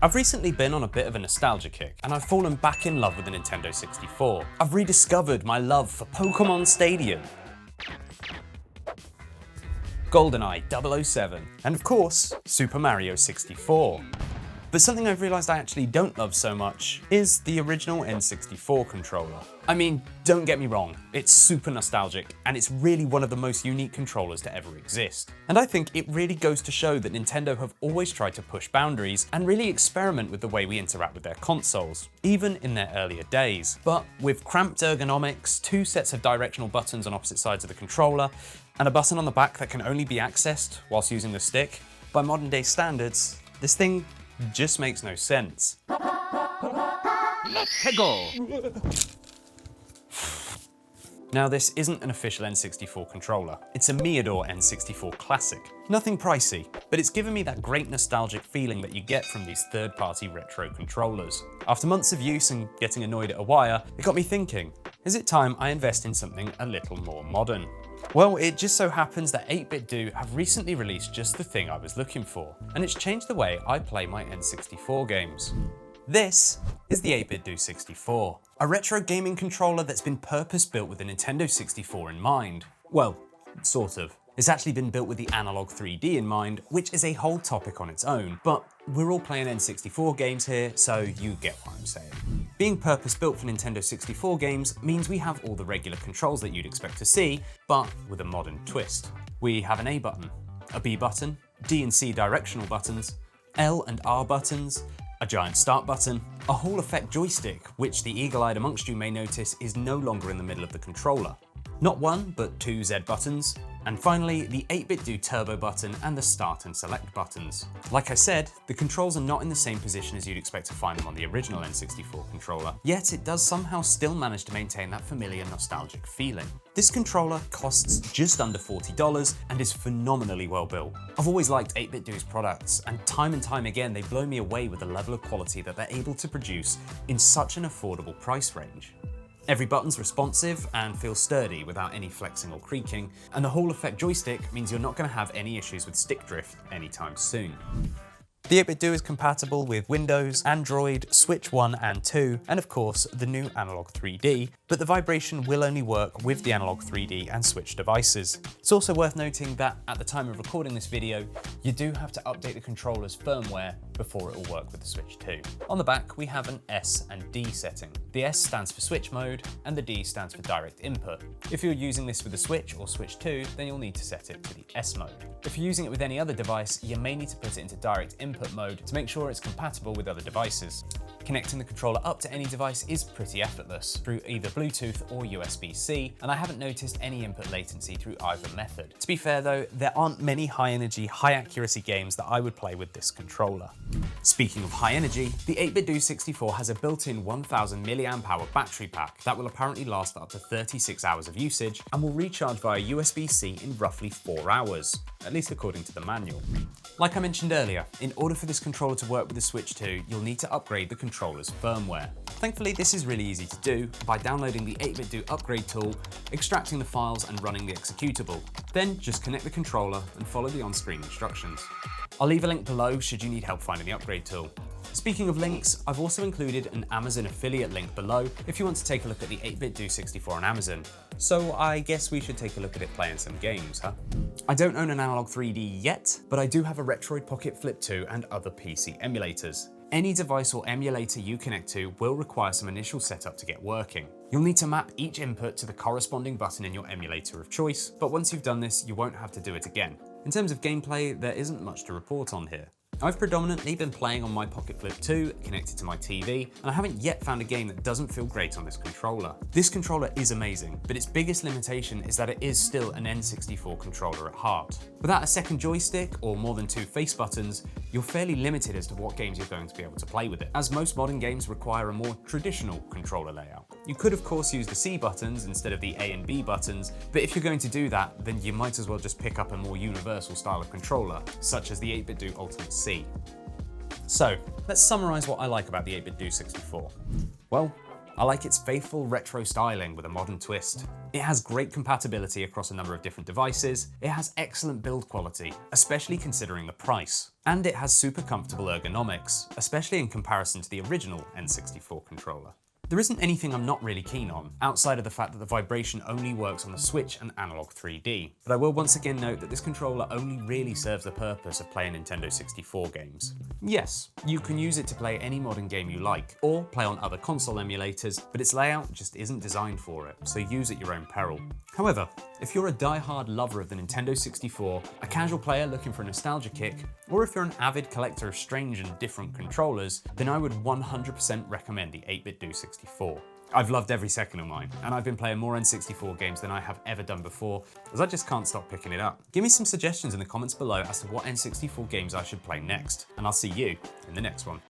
I've recently been on a bit of a nostalgia kick, and I've fallen back in love with the Nintendo 64. I've rediscovered my love for Pokémon Stadium, GoldenEye 007, and of course, Super Mario 64. But something I've realised I actually don't love so much is the original N64 controller. I mean, don't get me wrong, it's super nostalgic, and it's really one of the most unique controllers to ever exist. And I think it really goes to show that Nintendo have always tried to push boundaries and really experiment with the way we interact with their consoles, even in their earlier days. But with cramped ergonomics, 2 sets of directional buttons on opposite sides of the controller, and a button on the back that can only be accessed whilst using the stick, by modern day standards, this thing just makes no sense. Let's go! Now, this isn't an official N64 controller. It's a Meador N64 Classic. Nothing pricey, but it's given me that great nostalgic feeling that you get from these third-party retro controllers. After months of use and getting annoyed at a wire, it got me thinking, is it time I invest in something a little more modern? Well, it just so happens that 8BitDo have recently released just the thing I was looking for, and it's changed the way I play my N64 games. This is the 8BitDo 64, a retro gaming controller that's been purpose-built with the Nintendo 64 in mind. Well, sort of. It's actually been built with the Analog 3D in mind, which is a whole topic on its own, but we're all playing N64 games here, so you get what I'm saying. Being purpose-built for Nintendo 64 games means we have all the regular controls that you'd expect to see, but with a modern twist. We have an A button, a B button, D and C directional buttons, L and R buttons, a giant start button, a Hall Effect joystick, which the eagle-eyed amongst you may notice is no longer in the middle of the controller. Not 1, but 2 Z buttons, and finally the 8BitDo turbo button and the start and select buttons. Like I said, the controls are not in the same position as you'd expect to find them on the original N64 controller, yet it does somehow still manage to maintain that familiar nostalgic feeling. This controller costs just under $40 and is phenomenally well built. I've always liked 8BitDo's products, and time again they blow me away with the level of quality that they're able to produce in such an affordable price range. Every button's responsive and feels sturdy without any flexing or creaking, and the Hall Effect joystick means you're not going to have any issues with stick drift anytime soon. The 8BitDo is compatible with Windows, Android, Switch 1 and 2, and of course the new Analog 3D, but the vibration will only work with the Analog 3D and Switch devices. It's also worth noting that at the time of recording this video, you do have to update the controller's firmware before it will work with the Switch 2. On the back, we have an S and D setting. The S stands for Switch mode, and the D stands for direct input. If you're using this with the Switch or Switch 2, then you'll need to set it to the S mode. If you're using it with any other device, you may need to put it into direct input mode to make sure it's compatible with other devices. Connecting the controller up to any device is pretty effortless through either Bluetooth or USB-C, and I haven't noticed any input latency through either method. To be fair though, there aren't many high-energy, high-accuracy games that I would play with this controller. Speaking of high energy, the 8BitDo 64 has a built-in 1000 mAh battery pack that will apparently last up to 36 hours of usage and will recharge via USB-C in roughly 4 hours, at least according to the manual. Like I mentioned earlier, in order for this controller to work with the Switch 2, you'll need to upgrade the controller's firmware. Thankfully, this is really easy to do by downloading the 8BitDo upgrade tool, extracting the files and running the executable. Then just connect the controller and follow the on-screen instructions. I'll leave a link below should you need help finding the upgrade tool. Speaking of links, I've also included an Amazon affiliate link below if you want to take a look at the 8BitDo 64 on Amazon. So I guess we should take a look at it playing some games, huh? I don't own an Analog 3D yet, but I do have a Retroid Pocket Flip 2 and other PC emulators. Any device or emulator you connect to will require some initial setup to get working. You'll need to map each input to the corresponding button in your emulator of choice, but once you've done this, you won't have to do it again. In terms of gameplay, there isn't much to report on here. I've predominantly been playing on my Pocket Flip 2 connected to my TV, and I haven't yet found a game that doesn't feel great on this controller. This controller is amazing, but its biggest limitation is that it is still an N64 controller at heart. Without a second joystick or more than 2 face buttons, you're fairly limited as to what games you're going to be able to play with it, as most modern games require a more traditional controller layout. You could of course use the C buttons instead of the A and B buttons, but if you're going to do that, then you might as well just pick up a more universal style of controller, such as the 8BitDo Ultimate C. So, let's summarise what I like about the 8BitDo 64. Well, I like its faithful retro styling with a modern twist. It has great compatibility across a number of different devices, it has excellent build quality, especially considering the price, and it has super comfortable ergonomics, especially in comparison to the original N64 controller. There isn't anything I'm not really keen on, outside of the fact that the vibration only works on the Switch and Analog 3D, but I will once again note that this controller only really serves the purpose of playing Nintendo 64 games. Yes, you can use it to play any modern game you like, or play on other console emulators, but its layout just isn't designed for it, so use at your own peril. However, if you're a die-hard lover of the Nintendo 64, a casual player looking for a nostalgia kick, or if you're an avid collector of strange and different controllers, then I would 100% recommend the 8BitDo 64. I've loved every second of mine, and I've been playing more N64 games than I have ever done before, as I just can't stop picking it up. Give me some suggestions in the comments below as to what N64 games I should play next, and I'll see you in the next one.